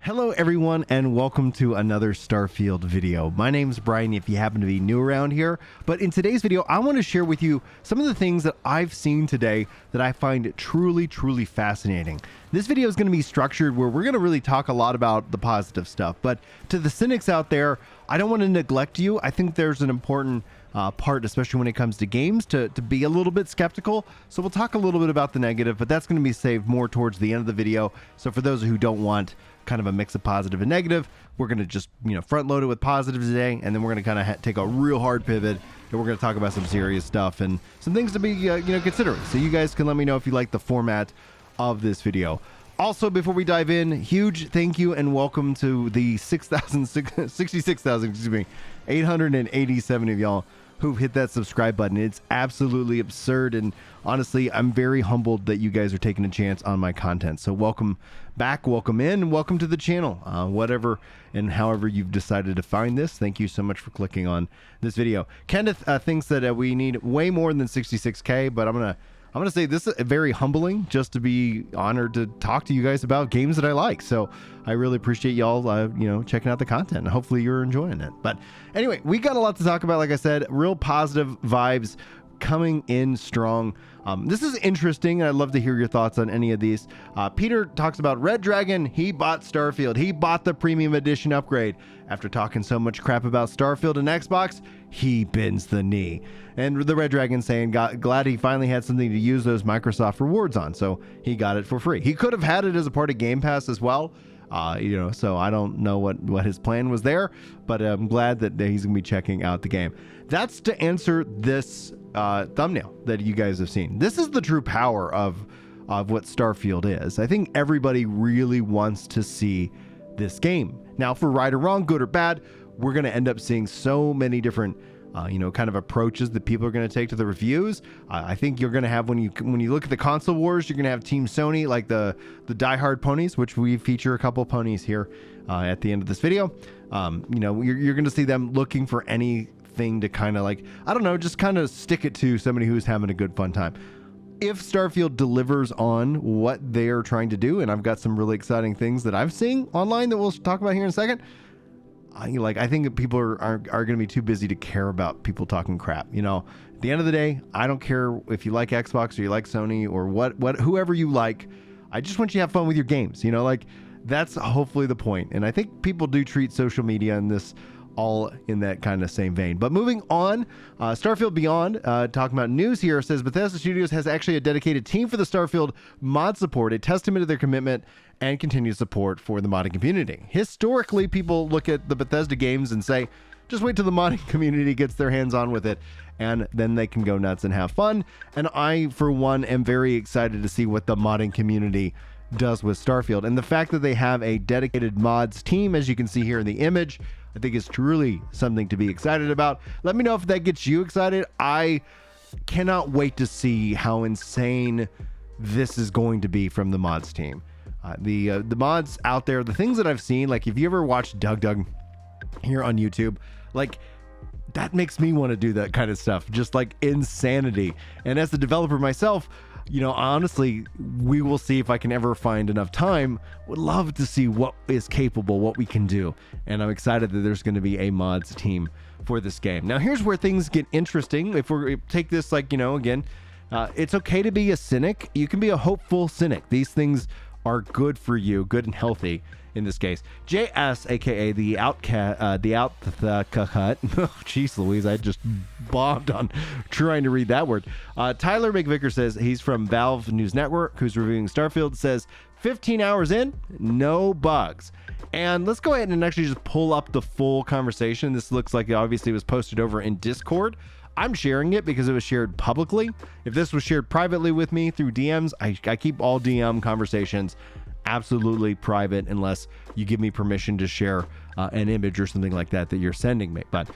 Hello everyone and welcome to another Starfield video. My name's Brian if you happen to be new around here, but in today's video I want to share with you some of the things that I've seen today that I find truly fascinating. This video is going to be structured where we're going to really talk a lot about the positive stuff, but to the cynics out there, I don't want to neglect you. I think there's an important part, especially when it comes to games, to be a little bit skeptical. So we'll talk a little bit about the negative, but that's going to be saved more towards the end of the video. So for those who don't want kind of a mix of positive and negative, we're going to just, front load it with positives today, and then we're going to kind of take a real hard pivot, and we're going to talk about some serious stuff and some things to be, considering. So you guys can let me know if you like the format of this video. Also, before we dive in, huge thank you and welcome to the 887 of y'all who've hit that subscribe button. It's absolutely absurd, and honestly, I'm very humbled that you guys are taking a chance on my content. So welcome back, welcome in, and welcome to the channel. Whatever and however you've decided to find this, thank you so much for clicking on this video. Kenneth thinks that we need way more than 66K, but I'm gonna say this is very humbling just to be honored to talk to you guys about games that I like. So I really appreciate y'all, checking out the content, and hopefully you're enjoying it. But anyway, we got a lot to talk about. Like I said, real positive vibes coming in strong. This is interesting. I'd love to hear your thoughts on any of these. Peter talks about Red Dragon. He bought Starfield. He bought the premium edition upgrade. After talking so much crap about Starfield and Xbox, he bends the knee. And the Red Dragon saying, glad he finally had something to use those Microsoft rewards on, so he got it for free. He could have had it as a part of Game Pass as well, so I don't know what his plan was there, but I'm glad that he's gonna be checking out the game. That's to answer this thumbnail that you guys have seen. This is the true power of what Starfield is. I think everybody really wants to see this game. Now, for right or wrong, good or bad, we're going to end up seeing so many different kind of approaches that people are going to take to the reviews. I think you're going to have, when you look at the console wars, you're going to have Team Sony, like the diehard ponies, which we feature a couple ponies here at the end of this video. You're going to see them looking for anything to kind of just kind of stick it to somebody who's having a good fun time. If Starfield delivers on what they're trying to do, and I've got some really exciting things that I've seen online that we'll talk about here in a second, I think that people are going to be too busy to care about people talking crap. At the end of the day, I don't care if you like Xbox or you like Sony or whoever you like. I just want you to have fun with your games. That's hopefully the point. And I think people do treat social media in this all in that kind of same vein. But moving on, Starfield Beyond, talking about news here, says Bethesda Studios has actually a dedicated team for the Starfield mod support, a testament to their commitment and continued support for the modding community. Historically, people look at the Bethesda games and say, just wait till the modding community gets their hands on with it, and then they can go nuts and have fun. And I, for one, am very excited to see what the modding community does with Starfield. And the fact that they have a dedicated mods team, as you can see here in the image, I think is truly something to be excited about. Let me know if that gets you excited. I cannot wait to see how insane this is going to be from the mods team. The mods out there, the things that I've seen, like if you ever watched Doug here on YouTube, that makes me want to do that kind of stuff, just like insanity. And as the developer myself, honestly, we will see if I can ever find enough time. Would love to see what is capable, what we can do. And I'm excited that there's going to be a mods team for this game. Now, here's where things get interesting. If we take this, again, it's okay to be a cynic. You can be a hopeful cynic. These things are good for you, good and healthy in this case. JS, aka the Outcut. Oh, jeez Louise, I just bombed on trying to read that word. Tyler McVicker says he's from Valve News Network, who's reviewing Starfield, says 15 hours in, no bugs. And let's go ahead and actually just pull up the full conversation. This looks like it obviously was posted over in Discord. I'm sharing it because it was shared publicly. If this was shared privately with me through DMs, I keep all DM conversations absolutely private unless you give me permission to share an image or something like that you're sending me. But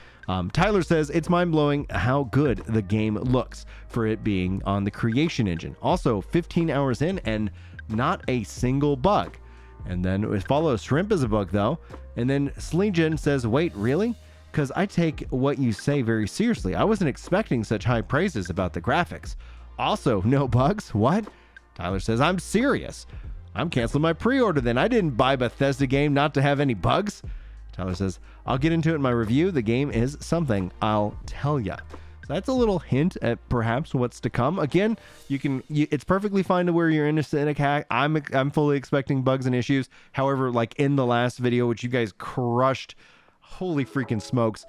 Tyler says it's mind-blowing how good the game looks for it being on the Creation Engine. Also, 15 hours in and not a single bug. And then it follows Shrimp as a bug though. And then Sleegan says, wait, really? Because I take what you say very seriously. I wasn't expecting such high praises about the graphics. Also, no bugs? What? Tyler says, I'm serious. I'm canceling my pre-order then. I didn't buy Bethesda game not to have any bugs. Tyler says, I'll get into it in my review. The game is something, I'll tell ya. So that's a little hint at perhaps what's to come. Again, it's perfectly fine to wear your innocent hack. I'm fully expecting bugs and issues. However, like in the last video, which you guys crushed, holy freaking smokes.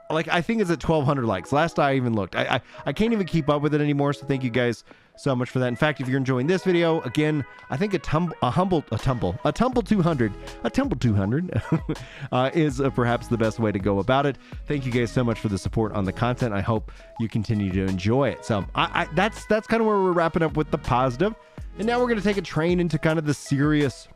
Like, I think it's at 1,200 likes. Last I even looked. I can't even keep up with it anymore, so thank you guys so much for that. In fact, if you're enjoying this video, again, I think a tumble 200 is perhaps the best way to go about it. Thank you guys so much for the support on the content. I hope you continue to enjoy it. So that's kind of where we're wrapping up with the positive. And now we're going to take a train into kind of the serious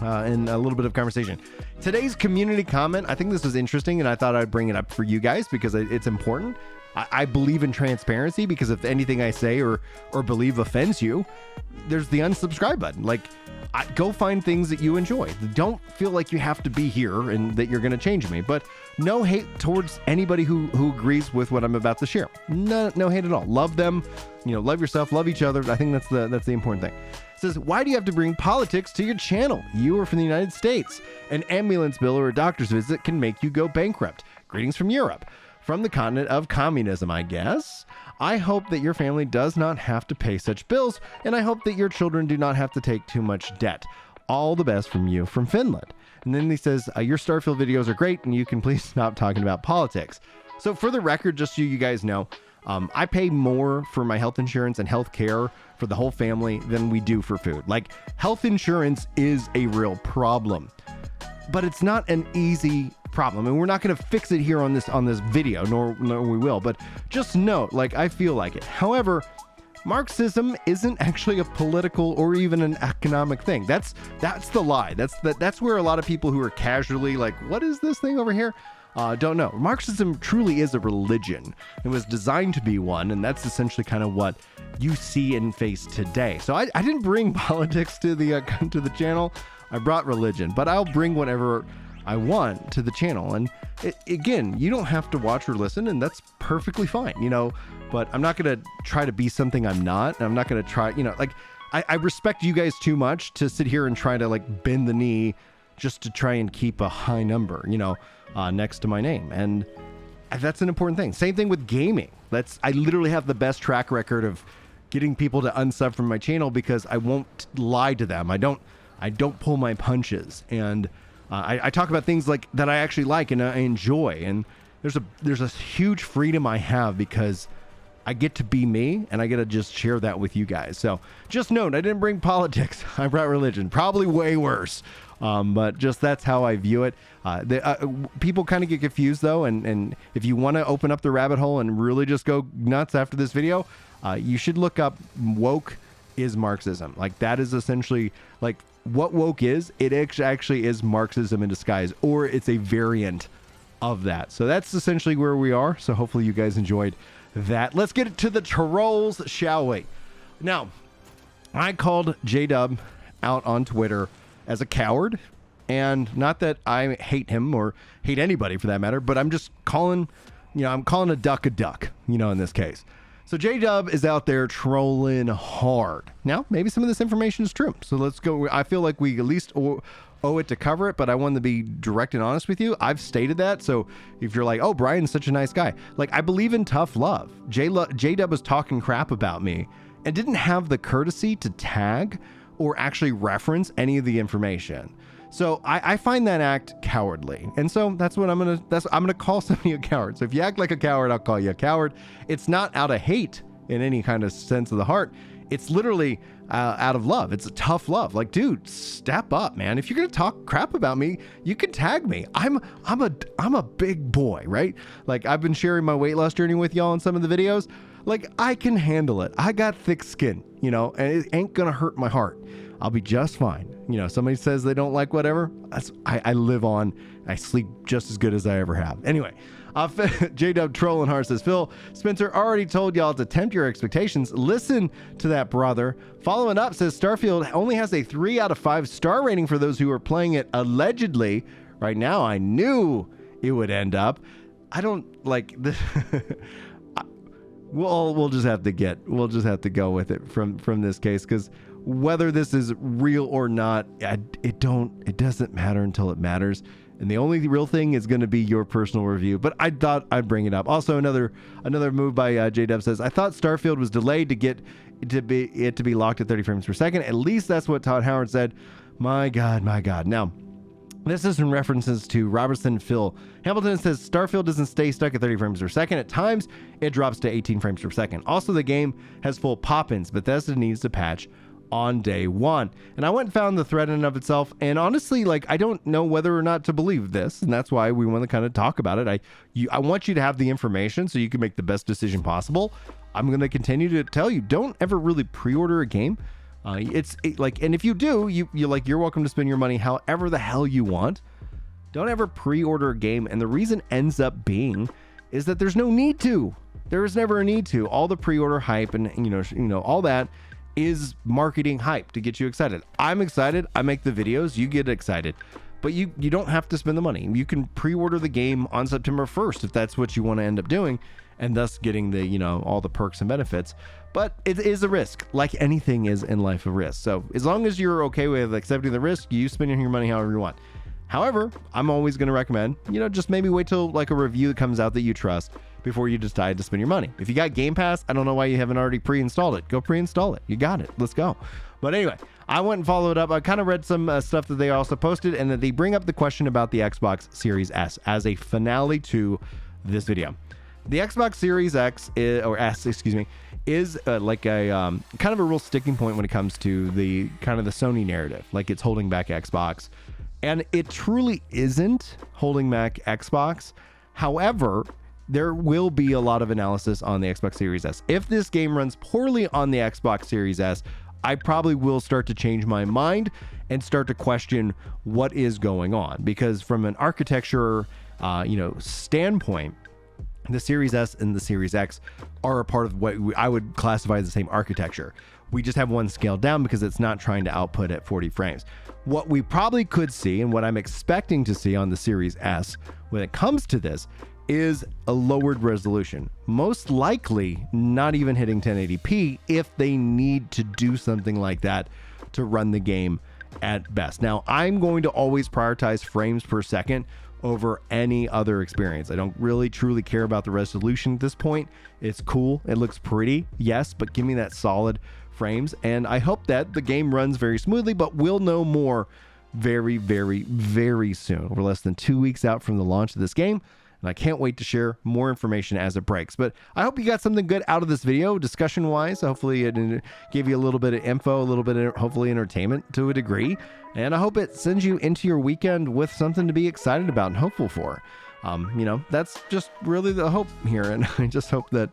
and a little bit of conversation. Today's community comment, I think this was interesting, and I thought I'd bring it up for you guys because it's important. I believe in transparency, because if anything I say or believe offends you, there's the unsubscribe button. Like, go find things that you enjoy. Don't feel like you have to be here and that you're going to change me. But no hate towards anybody who agrees with what I'm about to share. No hate at all. Love them. Love yourself. Love each other. I think that's the important thing. It says, why do you have to bring politics to your channel? You are from the United States. An ambulance bill or a doctor's visit can make you go bankrupt. Greetings from Europe. From the continent of communism, I guess. I hope that your family does not have to pay such bills, and I hope that your children do not have to take too much debt. All the best from you from Finland. And then he says, your Starfield videos are great, and you can please stop talking about politics. So for the record, just so you guys know, I pay more for my health insurance and health care for the whole family than we do for food. Like, health insurance is a real problem, but it's not an easy problem, and we're not going to fix it here on this video, nor we will. But just note, like, I feel like it. However, Marxism isn't actually a political or even an economic thing. That's the lie. That's where a lot of people who are casually like, what is this thing over here? Don't know. Marxism truly is a religion. It was designed to be one, and that's essentially kind of what you see and face today. So I didn't bring politics to the channel. I brought religion, but I'll bring whatever I want to the channel. And again, you don't have to watch or listen, and that's perfectly fine, but I'm not going to try to be something I'm not. And I'm not going to try, like, I respect you guys too much to sit here and try to like bend the knee just to try and keep a high number, next to my name. And that's an important thing. Same thing with gaming. I literally have the best track record of getting people to unsub from my channel because I won't lie to them. I don't pull my punches. And I talk about things like that I actually like and I enjoy. And there's a huge freedom I have because I get to be me, and I get to just share that with you guys. So just note, I didn't bring politics. I brought religion. Probably way worse. But just that's how I view it. People kind of get confused, though. And if you want to open up the rabbit hole and really just go nuts after this video, you should look up woke is Marxism. Like, that is essentially like what woke is. It actually is Marxism in disguise, or it's a variant of that. So that's essentially where we are. So hopefully you guys enjoyed that. Let's get to the trolls, shall we? Now, I called J-Dub out on Twitter as a coward, and not that I hate him or hate anybody for that matter, but I'm just calling, I'm calling a duck, in this case. So J-Dub is out there trolling hard. Now, maybe some of this information is true. So let's go. I feel like we at least owe it to cover it, but I wanted to be direct and honest with you. I've stated that. So if you're like, oh, Brian's such a nice guy, like, I believe in tough love. J-Dub was talking crap about me and didn't have the courtesy to tag or actually reference any of the information. So I find that act cowardly. And so that's what I'm gonna call somebody a coward. So if you act like a coward, I'll call you a coward. It's not out of hate in any kind of sense of the heart. It's literally out of love. It's a tough love. Like, dude, step up, man. If you're gonna talk crap about me, you can tag me. I'm a big boy, right? Like, I've been sharing my weight loss journey with y'all in some of the videos. Like, I can handle it. I got thick skin, and it ain't gonna hurt my heart. I'll be just fine. Somebody says they don't like whatever. I live on. I sleep just as good as I ever have. Anyway, J-Dub trolling hard says, Phil Spencer already told y'all to tempt your expectations. Listen to that, brother. Following up says Starfield only has a 3 out of 5 star rating for those who are playing it allegedly. Right now, I knew it would end up. I don't like this. We'll just have to go with it from this case, because whether this is real or not, it doesn't matter until it matters. And the only real thing is going to be your personal review. But I thought I'd bring it up. Also, another move by JDub says, I thought Starfield was delayed to get to be locked at 30 frames per second. At least that's what Todd Howard said. My God. Now, this is in references to Robertson Phil. Hamilton says Starfield doesn't stay stuck at 30 frames per second. At times, it drops to 18 frames per second. Also, the game has full pop-ins. Bethesda needs to patch on day one. And I went and found the thread in and of itself, and honestly, like, I don't know whether or not to believe this, and that's why we want to kind of talk about it. I want you to have the information so you can make the best decision possible. I'm going to continue to tell you, don't ever really pre-order a game. And if you do, you're welcome to spend your money however the hell you want. Don't ever pre-order a game, and the reason ends up being is that there's no need to. There is never a need to. All the pre-order hype and all that is marketing hype to get you excited. I'm excited. I make the videos. You get excited. But you don't have to spend the money. You can pre-order the game on September 1st if that's what you want to end up doing, and thus getting the, all the perks and benefits. But it is a risk, like anything is in life, a risk. So as long as you're okay with accepting the risk, you spending your money however you want. However, I'm always going to recommend, just maybe wait till like a review that comes out that you trust before you decide to spend your money. If you got Game Pass, I don't know why you haven't already pre-installed it. Go pre-install it. You got it. Let's go. But anyway, I went and followed up. I kind of read some stuff that they also posted, and that they bring up the question about the Xbox Series S as a finale to this video. The Xbox Series S, is like a kind of a real sticking point when it comes to the kind of the Sony narrative. Like, it's holding back Xbox, and it truly isn't holding back Xbox. However, there will be a lot of analysis on the Xbox Series S. If this game runs poorly on the Xbox Series S, I probably will start to change my mind and start to question what is going on. Because from an architecture, standpoint, the Series S and the Series X are a part of what I would classify as the same architecture. We just have one scaled down because it's not trying to output at 40 frames. What we probably could see, and what I'm expecting to see on the Series S when it comes to this, is a lowered resolution. Most likely not even hitting 1080p if they need to do something like that to run the game at best. Now, I'm going to always prioritize frames per second over any other experience. I don't really truly care about the resolution at this point. It's cool. It looks pretty, yes, but give me that solid frames. And I hope that the game runs very smoothly, but we'll know more very, very, very soon. We're less than 2 weeks out from the launch of this game, and I can't wait to share more information as it breaks. But I hope you got something good out of this video, discussion-wise. Hopefully it gave you a little bit of info, a little bit of hopefully entertainment to a degree. And I hope it sends you into your weekend with something to be excited about and hopeful for. That's just really the hope here. And I just hope that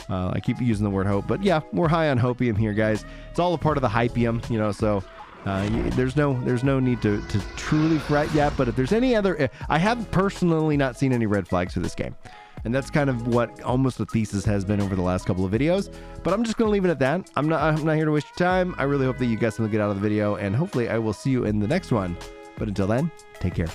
I keep using the word hope. But yeah, we're high on hopium here, guys. It's all a part of the hypium, so... there's no need to truly fret yet, but if there's any other, I have personally not seen any red flags for this game, and that's kind of what almost the thesis has been over the last couple of videos. But I'm just going to leave it at that. I'm not here to waste your time. I really hope that you got something good out of the video, and hopefully I will see you in the next one. But until then, take care.